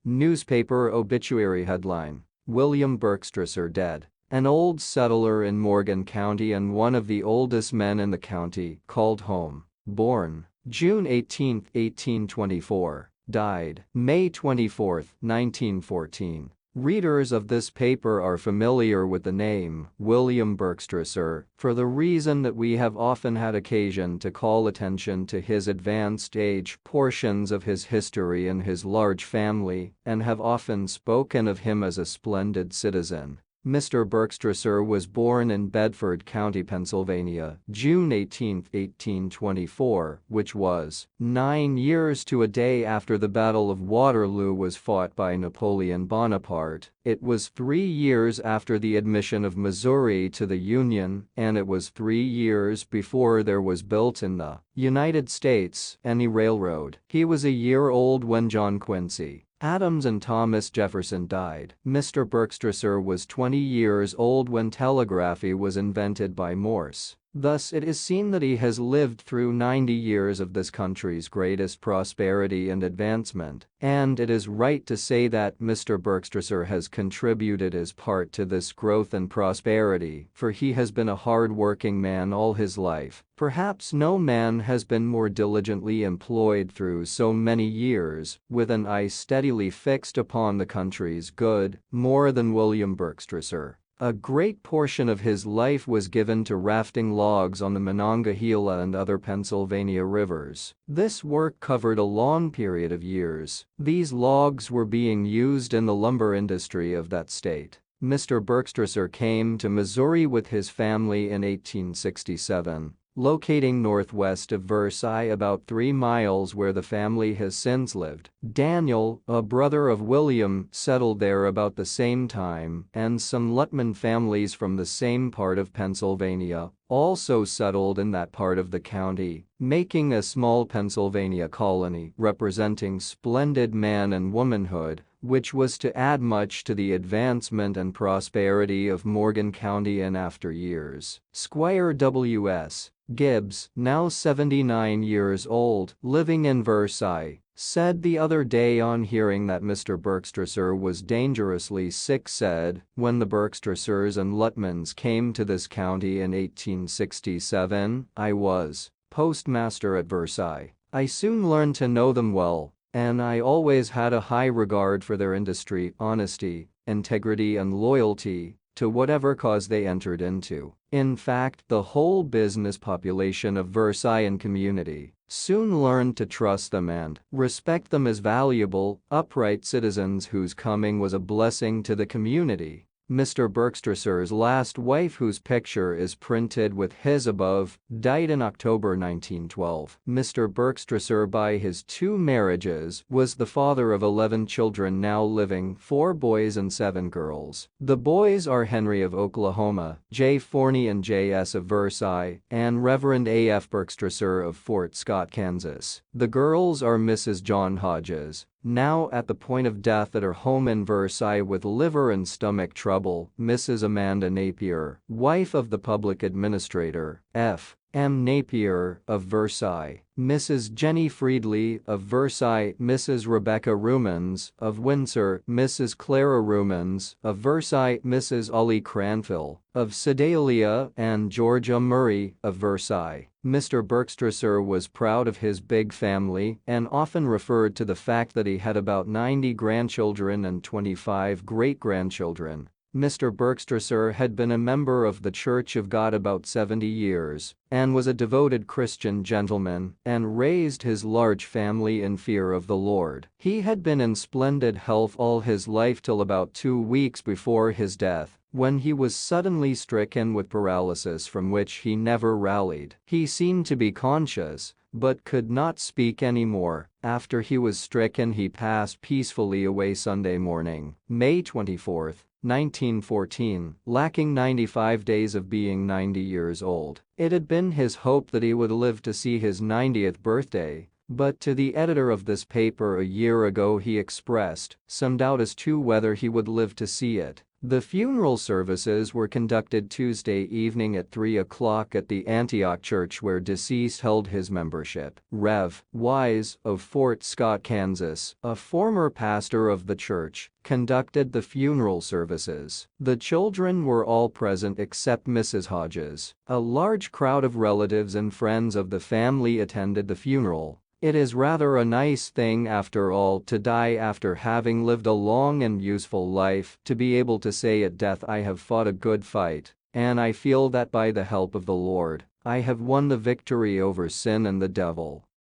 Newspaper obituary headline: William Berkstresser dead. An old settler in Morgan County and one of the oldest men in the county, called home. Born June 18, 1824. Died May 24, 1914. Readers of this paper are familiar with the name William Berkstresser for the reason that we have often had occasion to call attention to his advanced age, portions of his history and his large family, and have often spoken of him as a splendid citizen. Mr. Berkstresser was born in Bedford County, Pennsylvania, June 18, 1824, which was 9 years to a day after the Battle of Waterloo was fought by Napoleon Bonaparte. It was 3 years after the admission of Missouri to the Union, and it was 3 years before there was built in the United States any railroad. He was a year old when John Quincy Adams and Thomas Jefferson died. Mr. Berkstresser was 20 years old when telegraphy was invented by Morse. Thus it is seen that he has lived through 90 years of this country's greatest prosperity and advancement, and it is right to say that Mr. Berkstresser has contributed his part to this growth and prosperity, for he has been a hard-working man all his life. Perhaps no man has been more diligently employed through so many years, with an eye steadily fixed upon the country's good, more than William Berkstresser. A great portion of his life was given to rafting logs on the Monongahela and other Pennsylvania rivers. This work covered a long period of years. These logs were being used in the lumber industry of that state. Mr. Berkstresser came to Missouri with his family in 1867. Locating northwest of Versailles about 3 miles where the family has since lived. Daniel, a brother of William, settled there about the same time, and some Lutman families from the same part of Pennsylvania also settled in that part of the county, making a small Pennsylvania colony representing splendid man and womanhood, which was to add much to the advancement and prosperity of Morgan County in after years. Squire W.S. Gibbs, now 79 years old, living in Versailles, said the other day on hearing that Mr. Berkstresser was dangerously sick said, when the Berkstressers and Lutmans came to this county in 1867, I was postmaster at Versailles. I soon learned to know them well, and I always had a high regard for their industry, honesty, integrity and loyalty to whatever cause they entered into. In fact, the whole business population of Versailles and community soon learned to trust them and respect them as valuable, upright citizens whose coming was a blessing to the community. Mr. Berkstresser's last wife, whose picture is printed with his above, died in October 1912. Mr. Berkstresser, by his 2 marriages, was the father of 11 children now living, 4 boys and 7 girls. The boys are Henry of Oklahoma, J. Forney and J.S. of Versailles, and Reverend A.F. Berkstresser of Fort Scott, Kansas. The girls are Mrs. John Hodges, now at the point of death at her home in Versailles with liver and stomach trouble, Mrs. Amanda Napier, wife of the public administrator, F. M. Napier, of Versailles, Mrs. Jenny Friedley, of Versailles, Mrs. Rebecca Rumans, of Windsor, Mrs. Clara Rumans, of Versailles, Mrs. Ollie Cranfill, of Sedalia, and Georgia Murray, of Versailles. Mr. Berkstresser was proud of his big family and often referred to the fact that he had about 90 grandchildren and 25 great-grandchildren. Mr. Berkstresser had been a member of the Church of God about 70 years and was a devoted Christian gentleman and raised his large family in fear of the Lord. He had been in splendid health all his life till about 2 weeks before his death, when he was suddenly stricken with paralysis from which he never rallied. He seemed to be conscious, but could not speak anymore. After he was stricken, he passed peacefully away Sunday morning, May 24, 1914, lacking 95 days of being 90 years old. It had been his hope that he would live to see his 90th birthday, but to the editor of this paper a year ago he expressed some doubt as to whether he would live to see it. The funeral services were conducted Tuesday evening at 3 o'clock at the Antioch church where deceased held his membership. Rev. Wise of Fort Scott, Kansas, a former pastor of the church, conducted the funeral services. The children were all present except Mrs. Hodges. A large crowd of relatives and friends of the family attended the funeral. It is rather a nice thing after all to die after having lived a long and useful life, to be able to say at death, I have fought a good fight, and I feel that by the help of the Lord, I have won the victory over sin and the devil.